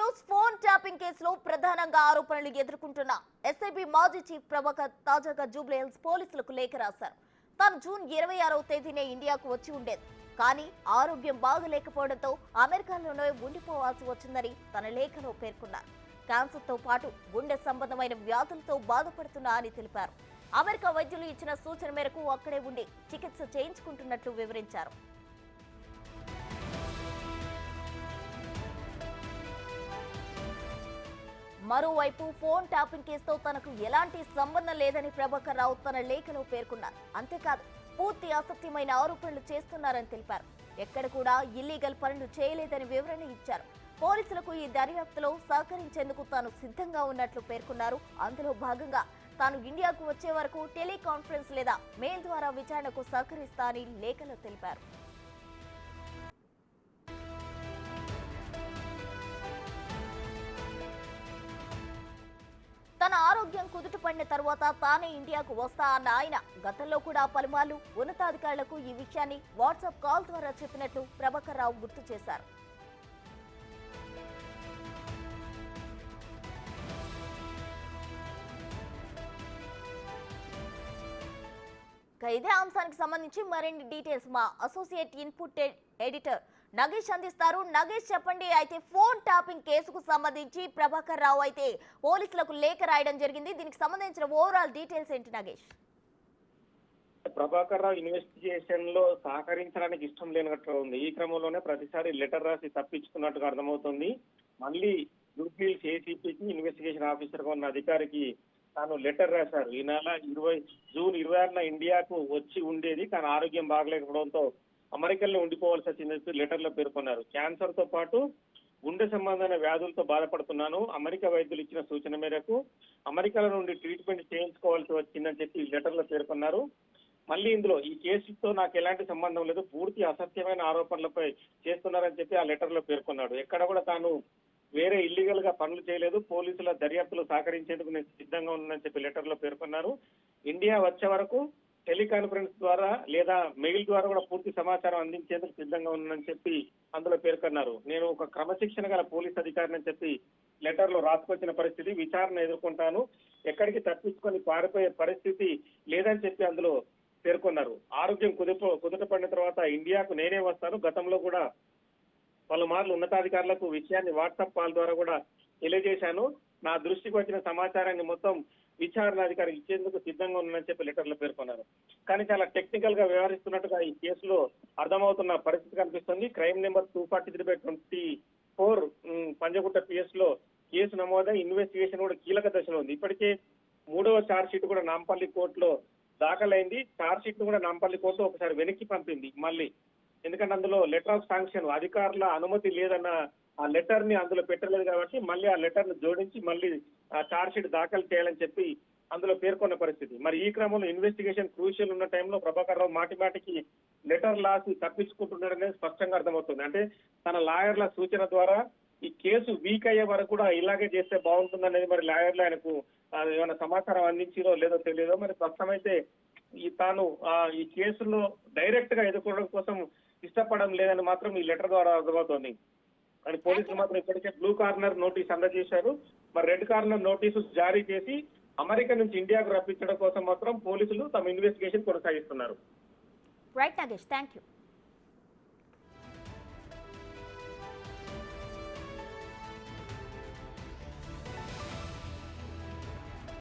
News phone tapping కేసులో ప్రధానంగా ఆరోపణలు ఎదుర్కొంటున్న ఎస్ఐబి మాజీ చీఫ్ ప్రభాకర్ తాజాగా జూబ్లీహిల్స్ పోలీసులకు లేఖ రాశారు. తాను జూన్ 26వ తేదీనే ఇండియాకు వచ్చి ఉండేది, కానీ ఆరోగ్యం బాగలేకపోవడంతో అమెరికాలోనే ఉండిపోవాల్సి వచ్చిందని తన లేఖలో పేర్కొన్నారు. క్యాన్సర్తో పాటు గుండె సంబంధమైన వ్యాధులతో బాధపడుతున్నా అని తెలిపారు. అమెరికా వైద్యులు ఇచ్చిన సూచన మేరకు అక్కడే ఉండి చికిత్స చేయించుకుంటున్నట్లు వివరించారు. మరోవైపు ఫోన్ ట్యాపింగ్ కేసుతో తనకు ఎలాంటి సంబంధం లేదని ప్రభాకర్ రావు తన లేఖలో పేర్కొన్నారు. అంతేకాదు, పూర్తి అసత్యమైన ఆరోపణలు చేస్తున్నారని తెలిపారు. ఎక్కడ కూడా ఇల్లీగల్ పనులు చేయలేదని వివరణ ఇచ్చారు. పోలీసులకు ఈ దర్యాప్తులో సహకరించేందుకు తాను సిద్ధంగా ఉన్నట్లు పేర్కొన్నారు. అందులో భాగంగా తాను ఇండియాకు వచ్చే వరకు టెలికాన్ఫరెన్స్ లేదా మెయిల్ ద్వారా విచారణకు సహకరిస్తా అని లేఖలో తెలిపారు. తన ఆరోగ్యం కుదుటపడిన తర్వాత తానే ఇండియాకు వస్తా అన్న ఆయన గతంలో కూడా పలుమార్లు ఉన్నతాధికారులకు ఈ విషయాన్ని వాట్సాప్ కాల్ ద్వారా చెప్పినట్లు ప్రభాకర్ రావు గుర్తు చేశారు. ఇదే అంశానికి సంబంధించి మరిన్ని డీటెయిల్స్ మా అసోసియేట్ ఇన్పుట్ ఎడిటర్ నగేష్ అందిస్తారు. నగేష్, చెప్పండి. అయితే ఫోన్ ట్యాపింగ్ కేసుకు సంబంధించి ప్రభాకర్ రావు అయితే పోలీసులకు లేఖ రాయడం జరిగింది. దీనికి సంబంధించిన ఓవరాల్ డీటెయిల్స్ ఏంటి నగేష్? ప్రభాకర్ రావు ఇన్వెస్టిగేషన్ లో సహకరించడానికి ఇష్టం లేనట్లు ఉంది. ఈ క్రమంలోనే ప్రతిసారి లెటర్ రాసి తప్పించుకున్నట్టుగా అర్థమవుతుంది. మళ్ళీ జూబ్లీహిల్స్ ఏసీపీకి ఇన్వెస్టిగేషన్ ఆఫీసర్ గా ఉన్న అధికారికి తాను లెటర్ రాశారు. ఈ నెల జూన్ 26న ఇండియాకు వచ్చి ఉండేది, కానీ ఆరోగ్యం బాగలేకపోవడంతో అమెరికాలో ఉండిపోవాల్సి వచ్చిందని లెటర్ లో పేర్కొన్నారు. క్యాన్సర్ తో పాటు గుండె సంబంధమైన వ్యాధులతో బాధపడుతున్నాను. అమెరికా వైద్యులు ఇచ్చిన సూచన మేరకు అమెరికాలో నుండి ట్రీట్మెంట్ చేయించుకోవాల్సి వచ్చిందని చెప్పి లెటర్ లో పేర్కొన్నారు. మళ్ళీ ఇందులో ఈ కేసుతో నాకు ఎలాంటి సంబంధం లేదు, పూర్తి అసత్యమైన ఆరోపణలపై చేస్తున్నారని చెప్పి ఆ లెటర్ లో పేర్కొన్నాడు. ఎక్కడ కూడా తాను వేరే ఇల్లీగల్ గా పనులు చేయలేదు, పోలీసుల దర్యాప్తులు సహకరించేందుకు నేను సిద్ధంగా ఉన్నానని చెప్పి లెటర్ లో పేర్కొన్నారు. ఇండియా వచ్చే వరకు టెలికాన్ఫరెన్స్ ద్వారా లేదా మెయిల్ ద్వారా కూడా పూర్తి సమాచారం అందించేందుకు సిద్ధంగా ఉన్నానని చెప్పి అందులో పేర్కొన్నారు. నేను ఒక క్రమశిక్షణ గల పోలీస్ అధికారిని చెప్పి లెటర్ లో రాసుకొచ్చిన పరిస్థితి, విచారణ ఎదుర్కొంటాను, ఎక్కడికి తప్పించుకొని పారిపోయే పరిస్థితి లేదని చెప్పి అందులో పేర్కొన్నారు. ఆరోగ్యం కుదుటపడిన తర్వాత ఇండియాకు నేనే వస్తాను. గతంలో కూడా పలుమార్లు ఉన్నతాధికారులకు విషయాన్ని వాట్సాప్ కాల్ ద్వారా కూడా తెలియజేశాను. నా దృష్టికి వచ్చిన సమాచారాన్ని మొత్తం విచారణాధికారికి ఇచ్చేందుకు సిద్ధంగా ఉన్నానని చెప్పి లెటర్ లో పేర్కొన్నారు. కానీ చాలా టెక్నికల్ గా వ్యవహరిస్తున్నట్టుగా ఈ కేసులో అర్థమవుతున్న పరిస్థితి కనిపిస్తుంది. క్రైమ్ నెంబర్ 243/24 పంజగుట్ట పిఎస్ లో కేసు నమోదై ఇన్వెస్టిగేషన్ కూడా కీలక దశలో ఉంది. ఇప్పటికే 3వ ఛార్జ్ షీట్ కూడా నాంపల్లి కోర్టులో దాఖలైంది. ఛార్జ్ షీట్ ను కూడా నాంపల్లి కోర్టు ఒకసారి వెనక్కి పంపింది మళ్ళీ, ఎందుకంటే అందులో లెటర్ ఆఫ్ శాంక్షన్ అధికారుల అనుమతి లేదన్న ఆ లెటర్ ని అందులో పెట్టలేదు కాబట్టి మళ్ళీ ఆ లెటర్ ను జోడించి మళ్ళీ ఛార్జ్ షీట్ దాఖలు చేయాలని చెప్పి అందులో పేర్కొన్న పరిస్థితి. మరి ఈ క్రమంలో ఇన్వెస్టిగేషన్ క్రూషియల్ ఉన్న టైంలో ప్రభాకర్ రావు మాటిమాటికి లెటర్ రాసి తప్పించుకుంటున్నారనేది స్పష్టంగా అర్థమవుతుంది. అంటే తన లాయర్ల సూచన ద్వారా ఈ కేసు వీక్ అయ్యే వరకు కూడా ఇలాగే చేస్తే బాగుంటుందనేది మరి లాయర్లు ఆయనకు ఏమైనా సమాచారం అందించిరో లేదో తెలియదో. మరి ప్రస్తుతం అయితే తాను ఈ కేసులో డైరెక్ట్ గా ఎదుర్కోవడం కోసం ఇష్టపడడం లేదని మాత్రం ఈ లెటర్ ద్వారా అర్థమవుతోంది. కానీ పోలీసులు మాత్రం ఇప్పటికే బ్లూ కార్నర్ నోటీస్ అందజేశారు. మరి రెడ్ కార్నర్ నోటీసు జారీ చేసి అమెరికా నుంచి ఇండియాకు రప్పించడం కోసం మాత్రం పోలీసులు తమ ఇన్వెస్టిగేషన్ కొనసాగిస్తున్నారు. Right Nagesh, thank you.